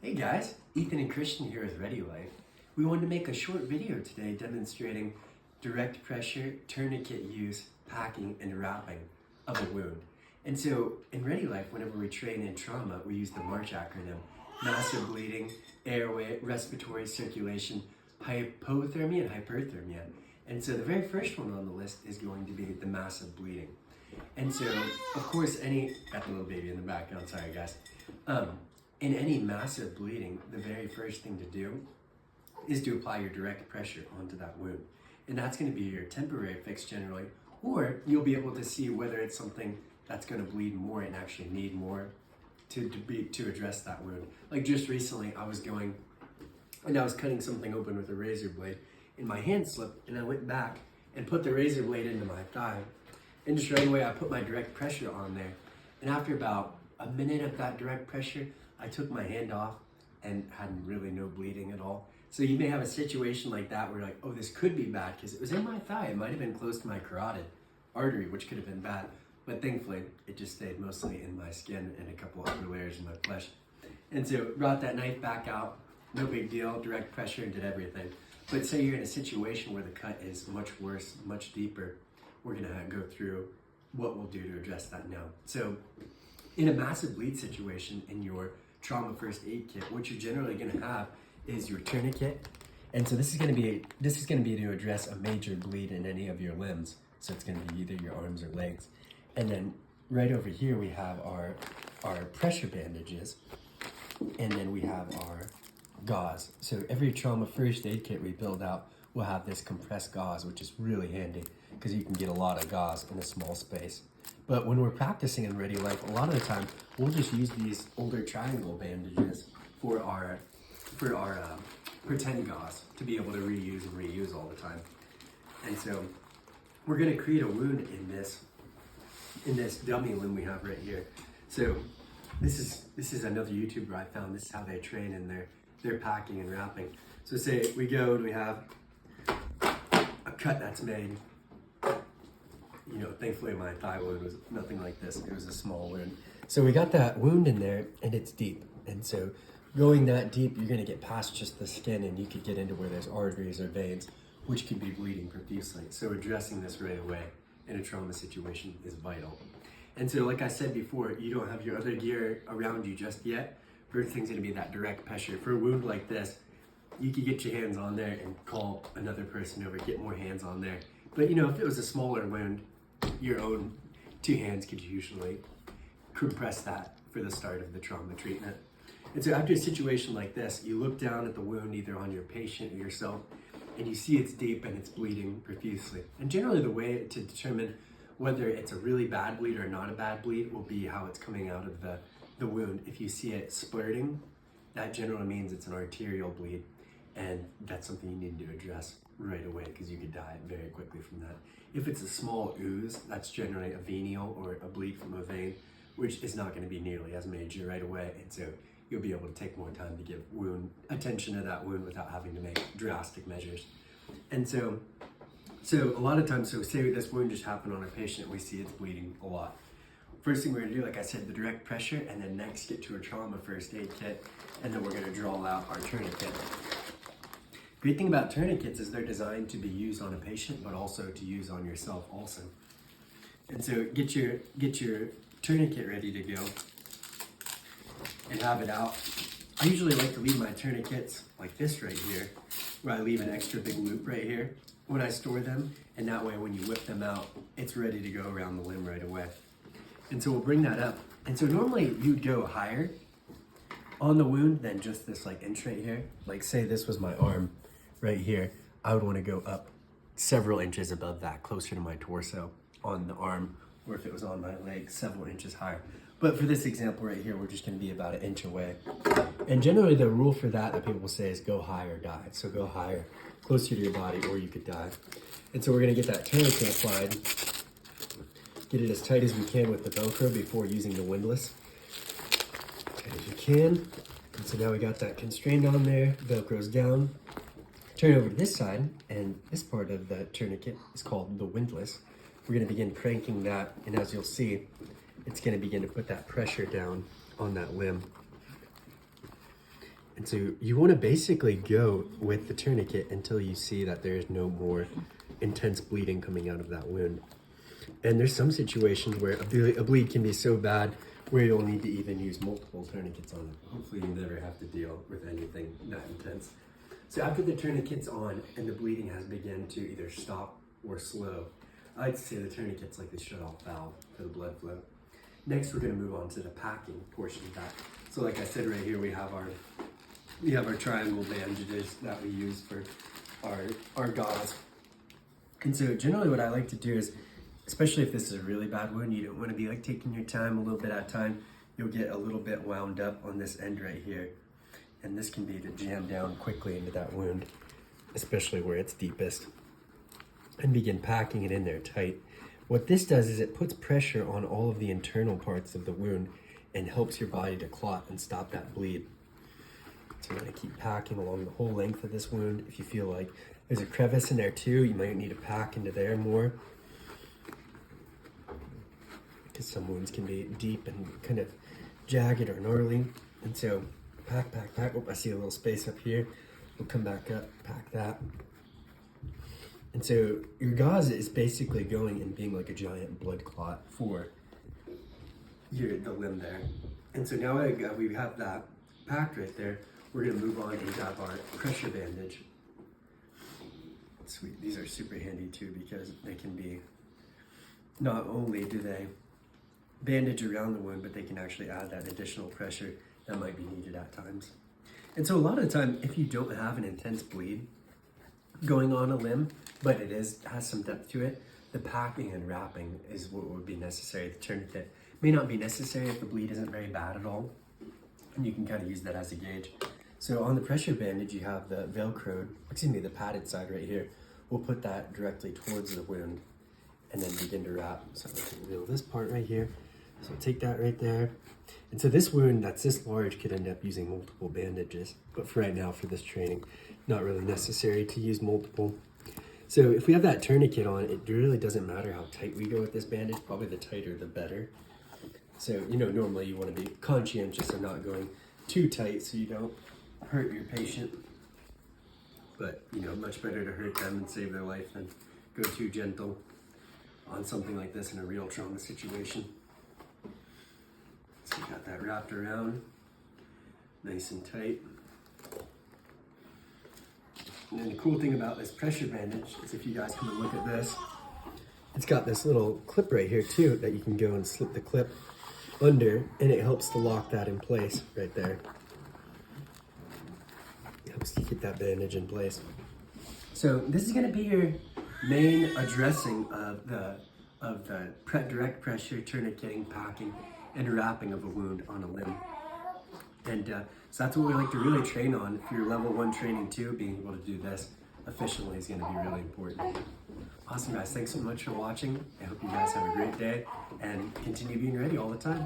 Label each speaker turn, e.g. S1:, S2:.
S1: Hey guys, Ethan and Christian here with Ready Life. We wanted to make a short video today demonstrating direct pressure, tourniquet use, packing, and wrapping of a wound. And so in Ready Life, whenever we train in trauma, we use the M.A.R.C.H acronym: massive bleeding, airway, respiratory circulation, hypothermia, and hyperthermia. And so the very first one on the list is going to be the massive bleeding. And so, of course, got the little baby in the background, sorry guys. In any massive bleeding, the very first thing to do is to apply your direct pressure onto that wound. And that's going to be your temporary fix generally, or you'll be able to see whether it's something that's going to bleed more and actually need more to address that wound. Like just recently, I was cutting something open with a razor blade, and my hand slipped, and I went back and put the razor blade into my thigh. And just right away, I put my direct pressure on there. And after about a minute of that direct pressure, I took my hand off and had really no bleeding at all. So you may have a situation like that where you're like, oh, this could be bad because it was in my thigh. It might have been close to my carotid artery, which could have been bad. But thankfully, it just stayed mostly in my skin and a couple other layers in my flesh. And so brought that knife back out, no big deal, direct pressure, and did everything. But say you're in a situation where the cut is much worse, much deeper, we're gonna go through what we'll do to address that now. So in a massive bleed situation in your trauma first aid kit, what you're generally gonna have is your tourniquet. And so this is gonna be to address a major bleed in any of your limbs. So it's gonna be either your arms or legs. And then right over here, we have our pressure bandages. And then we have our gauze. So every trauma first aid kit we build out will have this compressed gauze, which is really handy because you can get a lot of gauze in a small space. But when we're practicing in Ready Life, a lot of the time we'll just use these older triangle bandages for our pretend gauze to be able to reuse all the time. And so we're going to create a wound in this dummy limb we have right here. So this is another YouTuber I found. This is how they train in their packing and wrapping. So say we go and we have a cut that's made. You know, thankfully my thigh wound was nothing like this. It was a small wound. So we got that wound in there and it's deep. And so going that deep, you're gonna get past just the skin and you could get into where there's arteries or veins, which could be bleeding profusely. So addressing this right away in a trauma situation is vital. And so like I said before, you don't have your other gear around you just yet. First thing's gonna be that direct pressure. For a wound like this, you could get your hands on there and call another person over, get more hands on there. But you know, if it was a smaller wound, your own two hands could usually compress that for the start of the trauma treatment. And so after a situation like this, you look down at the wound either on your patient or yourself, and you see it's deep and it's bleeding profusely. And generally the way to determine whether it's a really bad bleed or not a bad bleed will be how it's coming out of the wound. If you see it splurting, that generally means it's an arterial bleed, and that's something you need to address right away because you could die very quickly from that. If it's a small ooze, that's generally a venial or a bleed from a vein, which is not going to be nearly as major right away, and so you'll be able to take more time to give attention to that wound without having to make drastic measures. And so a lot of times, so say this wound just happened on a patient, we see it's bleeding a lot. First thing we're going to do, like I said, the direct pressure, and then next get to a trauma first aid kit, and then we're going to draw out our tourniquet. Great thing about tourniquets is they're designed to be used on a patient, but also to use on yourself also. And so get your tourniquet ready to go and have it out. I usually like to leave my tourniquets like this right here, where I leave an extra big loop right here when I store them, and that way when you whip them out, it's ready to go around the limb right away. And so we'll bring that up. And so normally you'd go higher on the wound than just this like inch right here. Like say this was my arm right here, I would want to go up several inches above that, closer to my torso on the arm, or if it was on my leg, several inches higher. But for this example right here, we're just going to be about an inch away. And generally the rule for that people will say is go high or die. So go higher, closer to your body, or you could die. And so we're going to get that tourniquet applied, get it as tight as we can with the Velcro before using the windlass. Tight as you can. And so now we got that constrained on there, Velcro's down. Turn over to this side, and this part of the tourniquet is called the windlass. We're going to begin cranking that, and as you'll see, it's going to begin to put that pressure down on that limb. And so you want to basically go with the tourniquet until you see that there is no more intense bleeding coming out of that wound. And there's some situations where a bleed can be so bad where you'll need to even use multiple tourniquets on it. Hopefully you never have to deal with anything that intense. So after the tourniquet's on and the bleeding has begun to either stop or slow, I like to say the tourniquet's like the shut-off valve for the blood flow. Next, we're going to move on to the packing portion of that. So like I said, right here we have our triangle bandages that we use for our gauze. And so generally what I like to do is, especially if this is a really bad wound, you don't want to be like taking your time a little bit at a time. You'll get a little bit wound up on this end right here. And this can be to jam down quickly into that wound, especially where it's deepest, and begin packing it in there tight. What this does is it puts pressure on all of the internal parts of the wound and helps your body to clot and stop that bleed. So you're going to keep packing along the whole length of this wound. If you feel like there's a crevice in there too, you might need to pack into there more, because some wounds can be deep and kind of jagged or gnarly. And so pack, pack, pack. Oh, I see a little space up here. We'll come back up, pack that. And so your gauze is basically going and being like a giant blood clot for the limb there. And so now we have that packed right there. We're gonna move on and grab our pressure bandage. Sweet, these are super handy too, because they can be, not only do they bandage around the wound, but they can actually add that additional pressure that might be needed at times. And so a lot of the time, if you don't have an intense bleed going on a limb, but it has some depth to it, the packing and wrapping is what would be necessary. The tourniquet may not be necessary if the bleed isn't very bad at all, and you can kind of use that as a gauge. So on the pressure bandage, you have the the padded side right here. We'll put that directly towards the wound and then begin to wrap. So we can wheel this part right here. So take that right there. And so this wound that's this large could end up using multiple bandages, but for right now, for this training, not really necessary to use multiple. So if we have that tourniquet on, it really doesn't matter how tight we go with this bandage. Probably the tighter, the better. So, normally you want to be conscientious of not going too tight so you don't hurt your patient. But, much better to hurt them and save their life than go too gentle on something like this in a real trauma situation. So you got that wrapped around, nice and tight. And then the cool thing about this pressure bandage is, if you guys come and look at this, it's got this little clip right here too that you can go and slip the clip under, and it helps to lock that in place right there. It helps to keep that bandage in place. So this is going to be your main addressing of the direct pressure, tourniqueting, packing, and wrapping of a wound on a limb. And so that's what we like to really train on. If you're level 1 training too, being able to do this efficiently is going to be really important. Awesome, guys. Thanks so much for watching. I hope you guys have a great day and continue being ready all the time.